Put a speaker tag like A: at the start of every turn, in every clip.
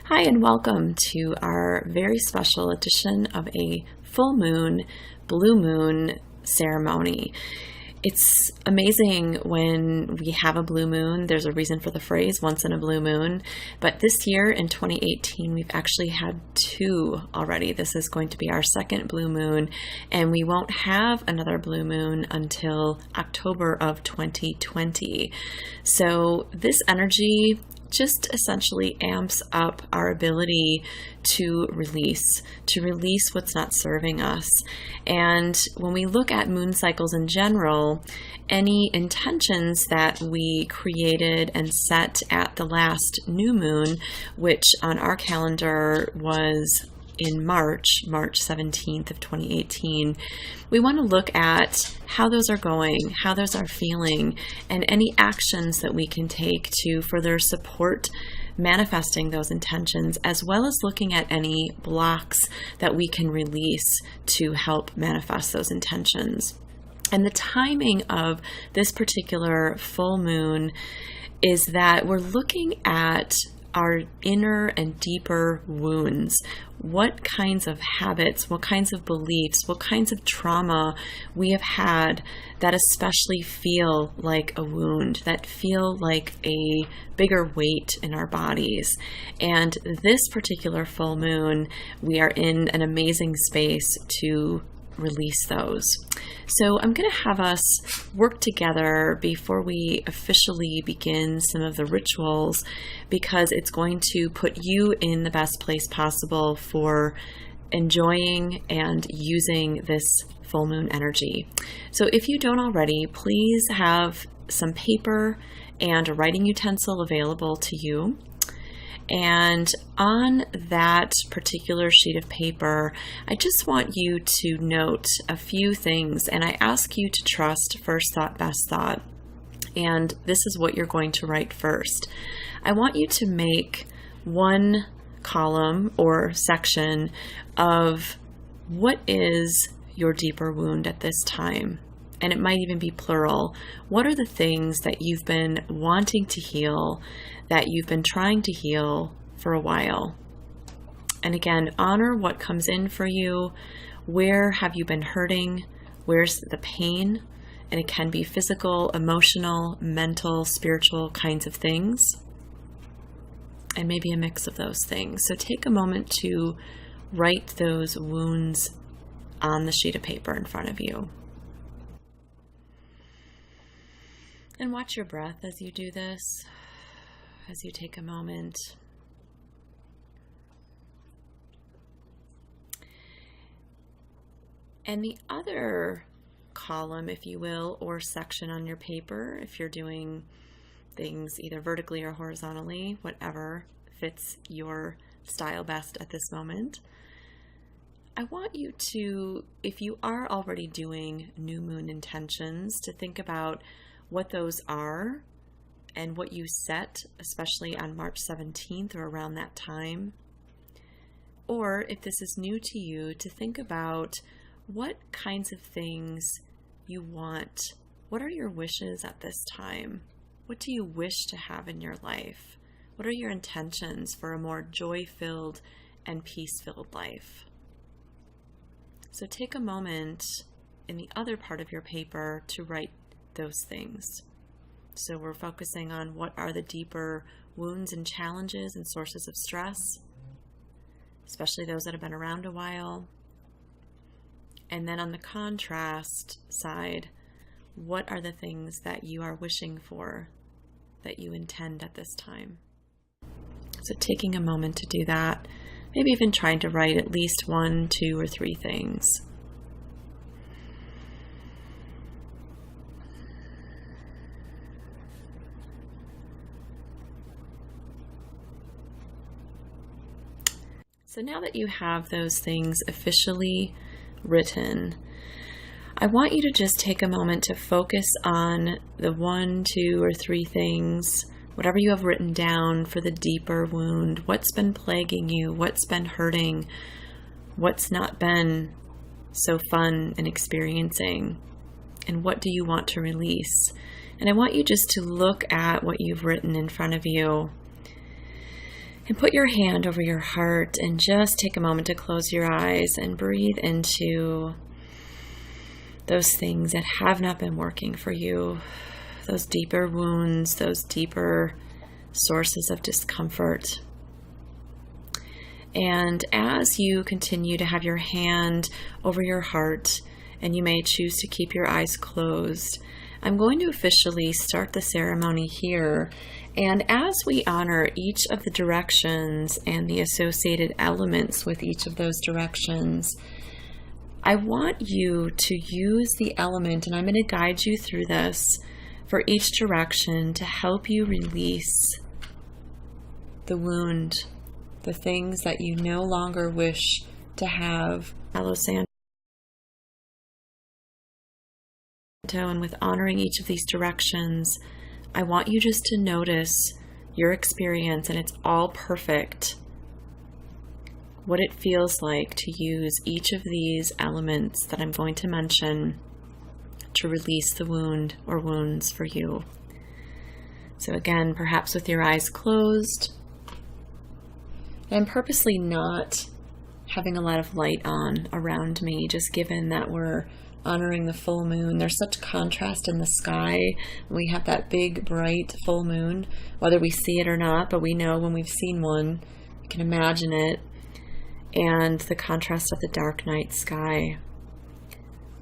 A: Hi, and welcome to our very special edition of a full moon, blue moon ceremony. It's amazing when we have a blue moon. There's a reason for the phrase once in a blue moon, but this year in 2018, we've actually had two already. This is going to be our second blue moon, and we won't have another blue moon until October of 2020. So this energy just essentially amps up our ability to release what's not serving us. And when we look at moon cycles in general, any intentions that we created and set at the last new moon, which on our calendar was in March 17th of 2018, we want to look at how those are going, how those are feeling, and any actions that we can take to further support manifesting those intentions, as well as looking at any blocks that we can release to help manifest those intentions. And the timing of this particular full moon is that we're looking at our inner and deeper wounds. What kinds of habits, what kinds of beliefs, what kinds of trauma we have had that especially feel like a wound, that feel like a bigger weight in our bodies. And this particular full moon, we are in an amazing space to release those. So I'm going to have us work together before we officially begin some of the rituals, because it's going to put you in the best place possible for enjoying and using this full moon energy. So if you don't already, please have some paper and a writing utensil available to you. And on that particular sheet of paper, I just want you to note a few things, and I ask you to trust first thought, best thought. And this is what you're going to write first. I want you to make one column or section of what is your deeper wound at this time. And it might even be plural. What are the things that you've been wanting to heal, that you've been trying to heal for a while? And again, honor what comes in for you. Where have you been hurting? Where's the pain? And it can be physical, emotional, mental, spiritual kinds of things, and maybe a mix of those things. So take a moment to write those wounds on the sheet of paper in front of you. And watch your breath as you do this, as you take a moment. And the other column, if you will, or section on your paper, if you're doing things either vertically or horizontally, whatever fits your style best at this moment, I want you to, if you are already doing new moon intentions, to think about what those are and what you set, especially on March 17th or around that time. Or if this is new to you, to think about what kinds of things you want. What are your wishes at this time? What do you wish to have in your life? What are your intentions for a more joy-filled and peace-filled life? So take a moment in the other part of your paper to write those things. So we're focusing on what are the deeper wounds and challenges and sources of stress, especially those that have been around a while. And then on the contrast side, what are the things that you are wishing for, that you intend at this time? So taking a moment to do that, maybe even trying to write at least 1, 2, or 3 things. So now that you have those things officially written, I want you to just take a moment to focus on the 1, 2, or 3 things, whatever you have written down for the deeper wound. What's been plaguing you? What's been hurting? What's not been so fun and experiencing? And what do you want to release? And I want you just to look at what you've written in front of you And put your hand over your heart and just take a moment to close your eyes and breathe into those things that have not been working for you, those deeper wounds, those deeper sources of discomfort. And as you continue to have your hand over your heart, and you may choose to keep your eyes closed, I'm going to officially start the ceremony here. And as we honor each of the directions and the associated elements with each of those directions, I want you to use the element, and I'm going to guide you through this for each direction to help you release the wound, the things that you no longer wish to have. Palo Santo. And with honoring each of these directions, I want you just to notice your experience, and it's all perfect, what it feels like to use each of these elements that I'm going to mention to release the wound or wounds for you. So again, perhaps with your eyes closed, and I'm purposely not having a lot of light on around me, just given that we're honoring the full moon. There's such contrast in the sky. We have that big, bright full moon, whether we see it or not, but we know when we've seen one, we can imagine it, and the contrast of the dark night sky.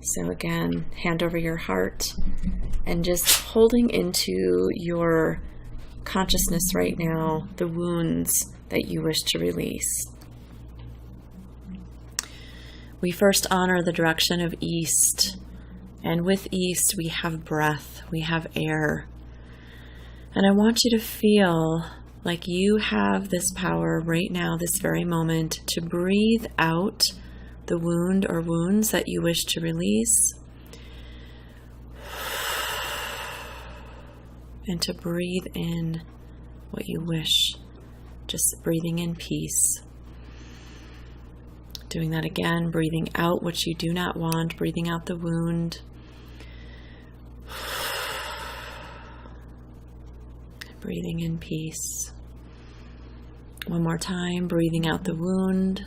A: So again, hand over your heart and just holding into your consciousness right now the wounds that you wish to release. We first honor the direction of east, and with east we have breath, we have air. And I want you to feel like you have this power right now, this very moment, to breathe out the wound or wounds that you wish to release, and to breathe in what you wish, just breathing in peace. Doing that again, breathing out what you do not want, breathing out the wound. Breathing in peace. One more time, breathing out the wound.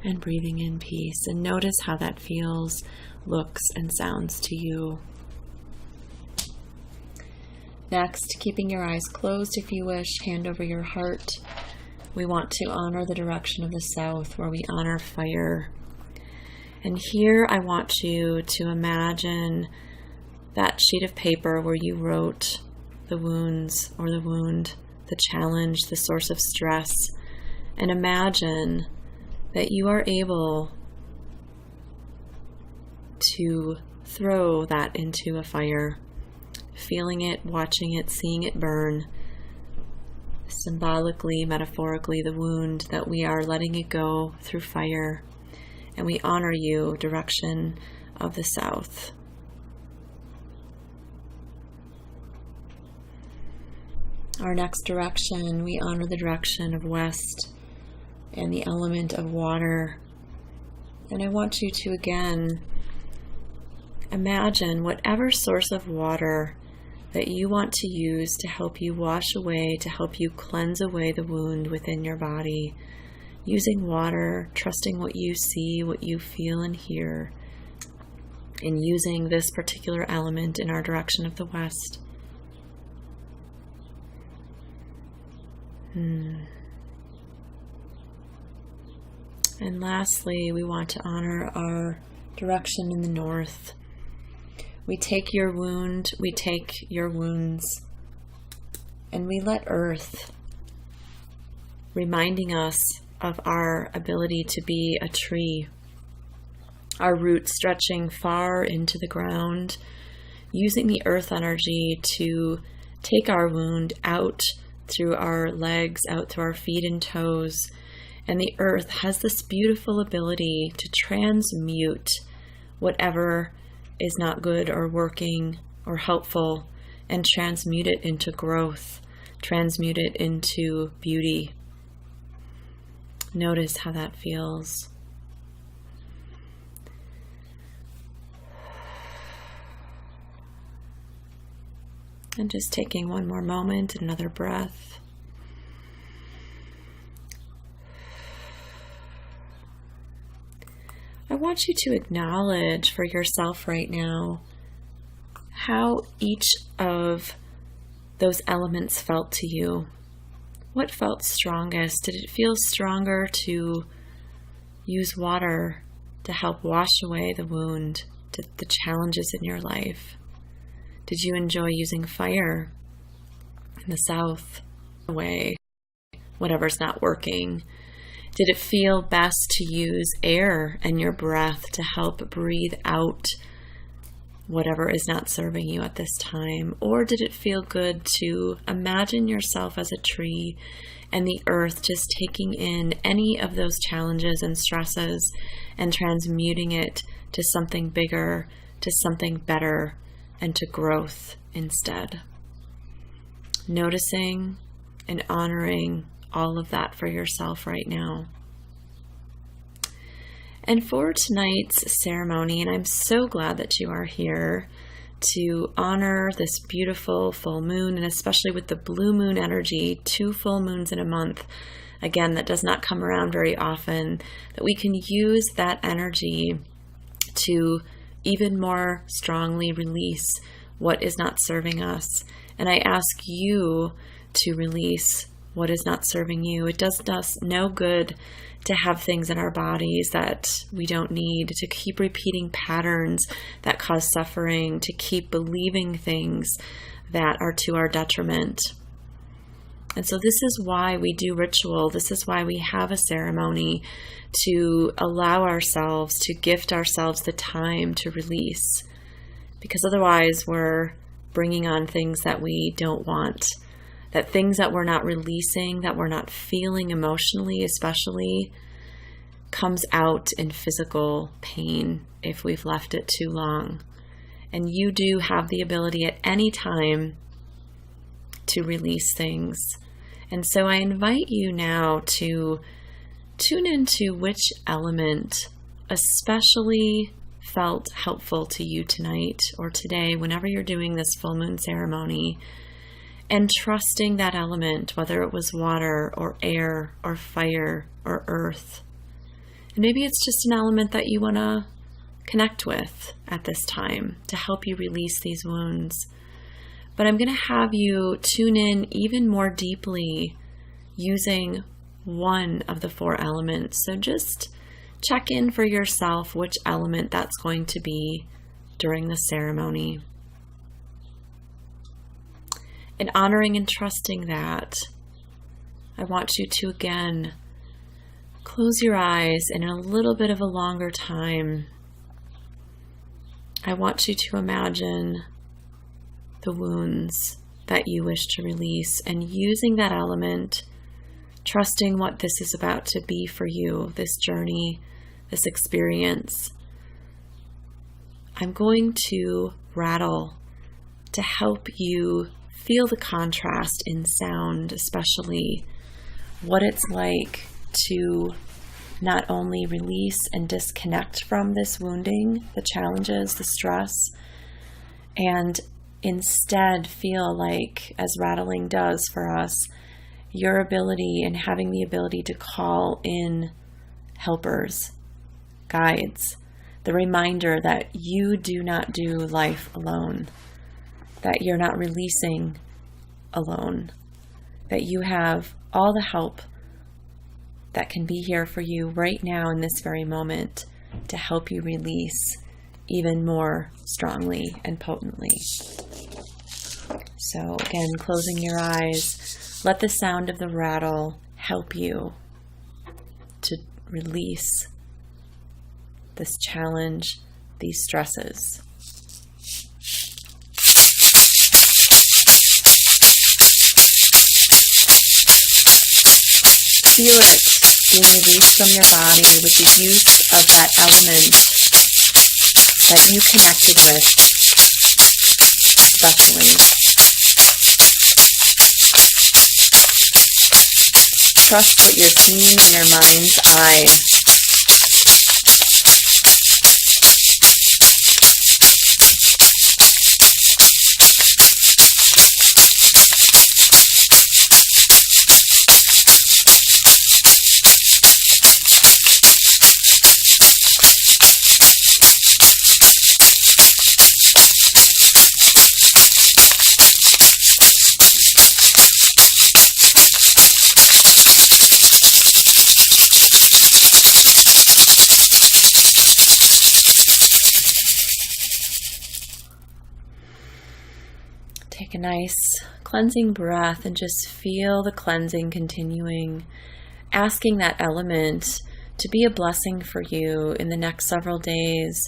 A: And breathing in peace. And notice how that feels, looks, and sounds to you. Next, keeping your eyes closed if you wish, hand over your heart. We want to honor the direction of the south, where we honor fire. And here I want you to imagine that sheet of paper where you wrote the wounds or the wound, the challenge, the source of stress. And imagine that you are able to throw that into a fire, feeling it, watching it, seeing it burn. Symbolically, metaphorically, the wound that we are letting it go through fire, and we honor you, direction of the south. Our next direction, we honor the direction of west and the element of water. And I want you to again imagine whatever source of water that you want to use to help you wash away, to help you cleanse away the wound within your body. Using water, trusting what you see, what you feel and hear, and using this particular element in our direction of the west. And lastly, we want to honor our direction in the north. We take your wound, we take your wounds, and we let earth, reminding us of our ability to be a tree, our roots stretching far into the ground, using the earth energy to take our wound out through our legs, out through our feet and toes. And the earth has this beautiful ability to transmute whatever is not good or working or helpful, and transmute it into growth, transmute it into beauty. Notice how that feels. And just taking one more moment, another breath. I want you to acknowledge for yourself right now how each of those elements felt to you. What felt strongest? Did it feel stronger to use water to help wash away the wound, the challenges in your life? Did you enjoy using fire in the south away whatever's not working? Did it feel best to use air and your breath to help breathe out whatever is not serving you at this time? Or did it feel good to imagine yourself as a tree and the earth just taking in any of those challenges and stresses and transmuting it to something bigger, to something better, and to growth instead? Noticing and honoring all of that for yourself right now. And for tonight's ceremony, and I'm so glad that you are here to honor this beautiful full moon, and especially with the blue moon energy, 2 full moons in a month, again, that does not come around very often, that we can use that energy to even more strongly release what is not serving us. And I ask you to release what is not serving you. It does us no good to have things in our bodies that we don't need, to keep repeating patterns that cause suffering, to keep believing things that are to our detriment. And so this is why we do ritual. This is why we have a ceremony, to allow ourselves, to gift ourselves the time to release. Because otherwise we're bringing on things that we don't want. That things that we're not releasing, that we're not feeling emotionally especially, comes out in physical pain if we've left it too long. And you do have the ability at any time to release things. And so I invite you now to tune into which element especially felt helpful to you tonight or today, whenever you're doing this full moon ceremony. And trusting that element, whether it was water or air or fire or earth. And maybe it's just an element that you want to connect with at this time to help you release these wounds. But I'm going to have you tune in even more deeply using one of the 4 elements. So just check in for yourself which element that's going to be during the ceremony. And honoring and trusting that, I want you to again close your eyes, and in a little bit of a longer time, I want you to imagine the wounds that you wish to release, and using that element, trusting what this is about to be for you, this journey, this experience. I'm going to rattle to help you feel the contrast in sound, especially what it's like to not only release and disconnect from this wounding, the challenges, the stress, and instead feel like, as rattling does for us, your ability and having the ability to call in helpers, guides, the reminder that you do not do life alone, that you're not releasing alone, that you have all the help that can be here for you right now in this very moment to help you release even more strongly and potently. So again, closing your eyes, let the sound of the rattle help you to release this challenge, these stresses. Feel it being released from your body with the use of that element that you connected with, especially. Trust what you're seeing in your mind's eye. Take a nice cleansing breath and just feel the cleansing continuing, asking that element to be a blessing for you in the next several days,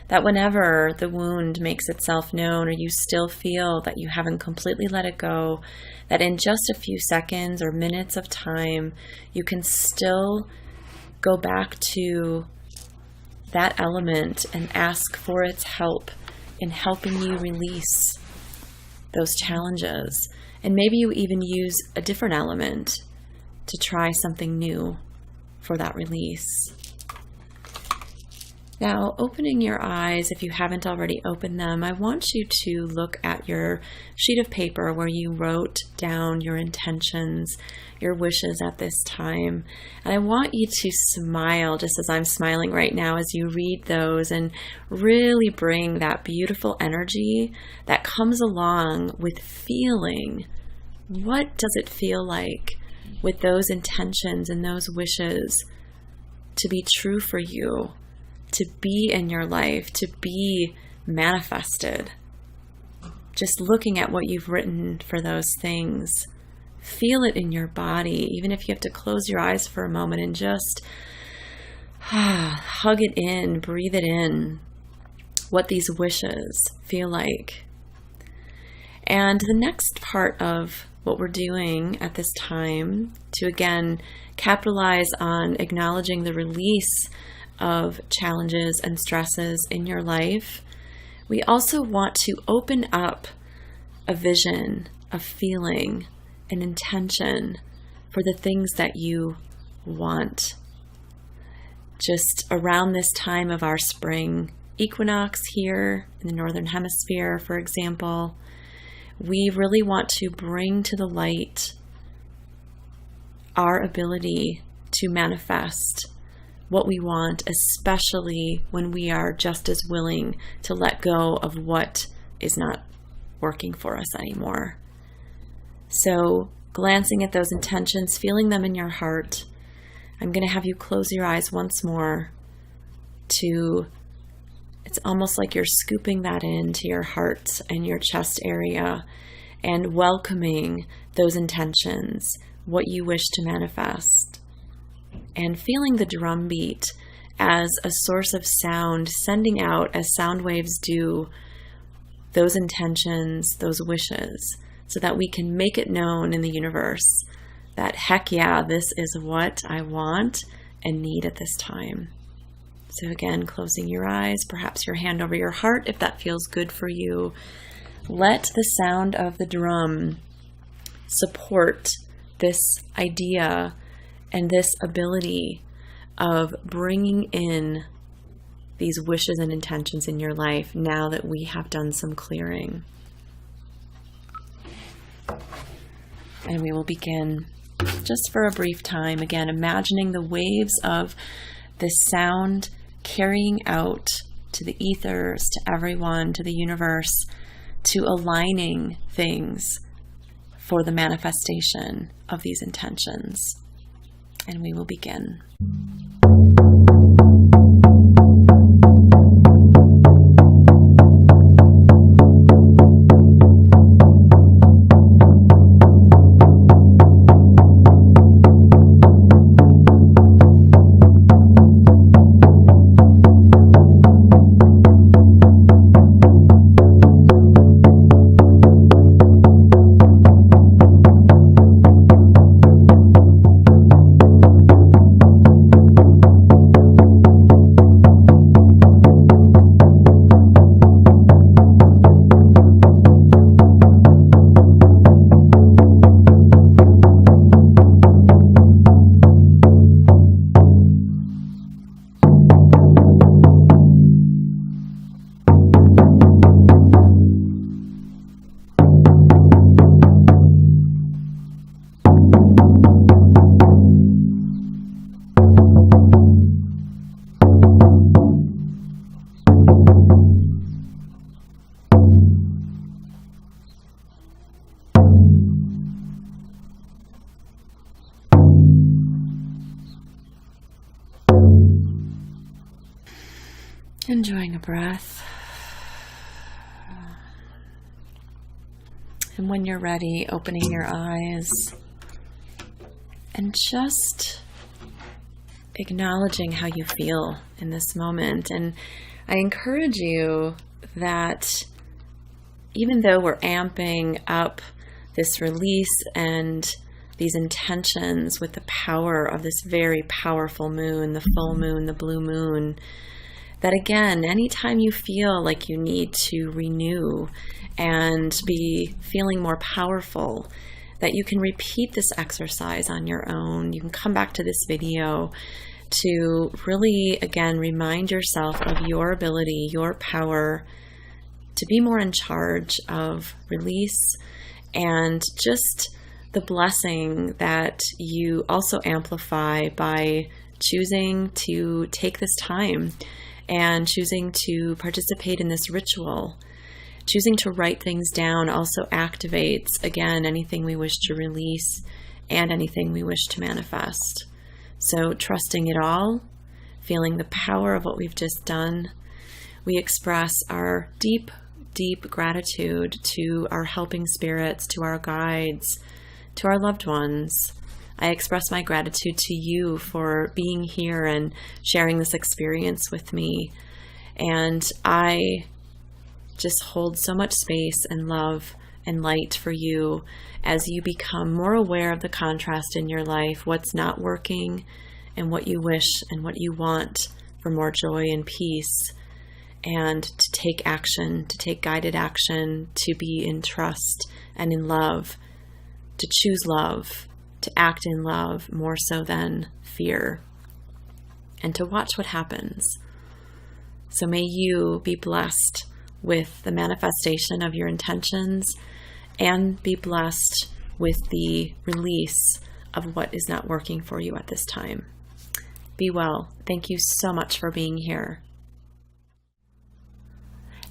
A: that whenever the wound makes itself known or you still feel that you haven't completely let it go, that in just a few seconds or minutes of time, you can still go back to that element and ask for its help in helping you release those challenges. And maybe you even use a different element to try something new for that release. Now, opening your eyes, if you haven't already opened them, I want you to look at your sheet of paper where you wrote down your intentions, your wishes at this time. And I want you to smile, just as I'm smiling right now, as you read those, and really bring that beautiful energy that comes along with feeling. What does it feel like with those intentions and those wishes to be true for you, to be in your life, to be manifested? Just looking at what you've written for those things, feel it in your body, even if you have to close your eyes for a moment and just hug it in, breathe it in, what these wishes feel like. And the next part of what we're doing at this time to, again, capitalize on acknowledging the release of challenges and stresses in your life, we also want to open up a vision, a feeling, an intention for the things that you want. Just around this time of our spring equinox here in the Northern Hemisphere, for example, we really want to bring to the light our ability to manifest what we want, especially when we are just as willing to let go of what is not working for us anymore. So, glancing at those intentions, feeling them in your heart, I'm going to have you close your eyes once more it's almost like you're scooping that into your heart and your chest area and welcoming those intentions, what you wish to manifest, and feeling the drum beat as a source of sound, sending out, as sound waves do, those intentions, those wishes, so that we can make it known in the universe that, heck yeah, this is what I want and need at this time. So again, closing your eyes, perhaps your hand over your heart if that feels good for you. Let the sound of the drum support this idea and this ability of bringing in these wishes and intentions in your life now that we have done some clearing. And we will begin just for a brief time, again, imagining the waves of this sound carrying out to the ethers, to everyone, to the universe, to aligning things for the manifestation of these intentions. And we will begin. Enjoying a breath. And when you're ready, opening your eyes and just acknowledging how you feel in this moment. And I encourage you that even though we're amping up this release and these intentions with the power of this very powerful moon, the full moon, the blue moon, that again, anytime you feel like you need to renew and be feeling more powerful, that you can repeat this exercise on your own. You can come back to this video to really, again, remind yourself of your ability, your power to be more in charge of release and just the blessing that you amplify by choosing to take this time and choosing to participate in this ritual. Choosing to write things down also activates, again, anything we wish to release and anything we wish to manifest. So trusting it all, feeling the power of what we've just done, we express our deep, deep gratitude to our helping spirits, to our guides, to our loved ones. I express my gratitude to you for being here and sharing this experience with me. And I just hold so much space and love and light for you as you become more aware of the contrast in your life, what's not working, and what you wish and what you want for more joy and peace, and to take action, to take guided action, to be in trust and in love, to choose love, to act in love more so than fear, and to watch what happens. So may you be blessed with the manifestation of your intentions and be blessed with the release of what is not working for you at this time. Be well. Thank you so much for being here.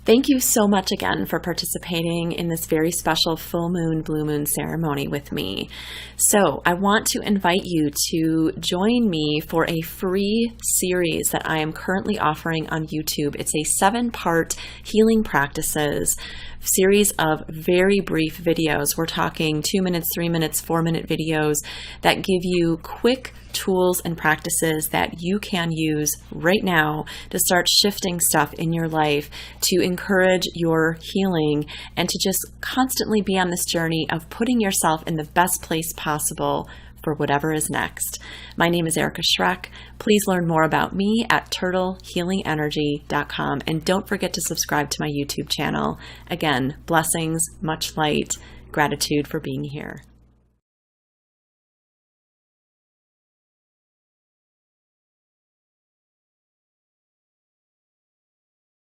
A: Thank you so much again for participating in this very special full moon, blue moon ceremony with me. So I want to invite you to join me for a free series that I am currently offering on YouTube. It's a 7-part healing practices series of very brief videos. We're talking 2 minutes, 3 minutes, 4-minute videos that give you quick tools and practices that you can use right now to start shifting stuff in your life, to encourage your healing, and to just constantly be on this journey of putting yourself in the best place possible for whatever is next. My name is Erika Schreck. Please learn more about me at turtlehealingenergy.com, and don't forget to subscribe to my YouTube channel. Again, blessings, much light, gratitude for being here.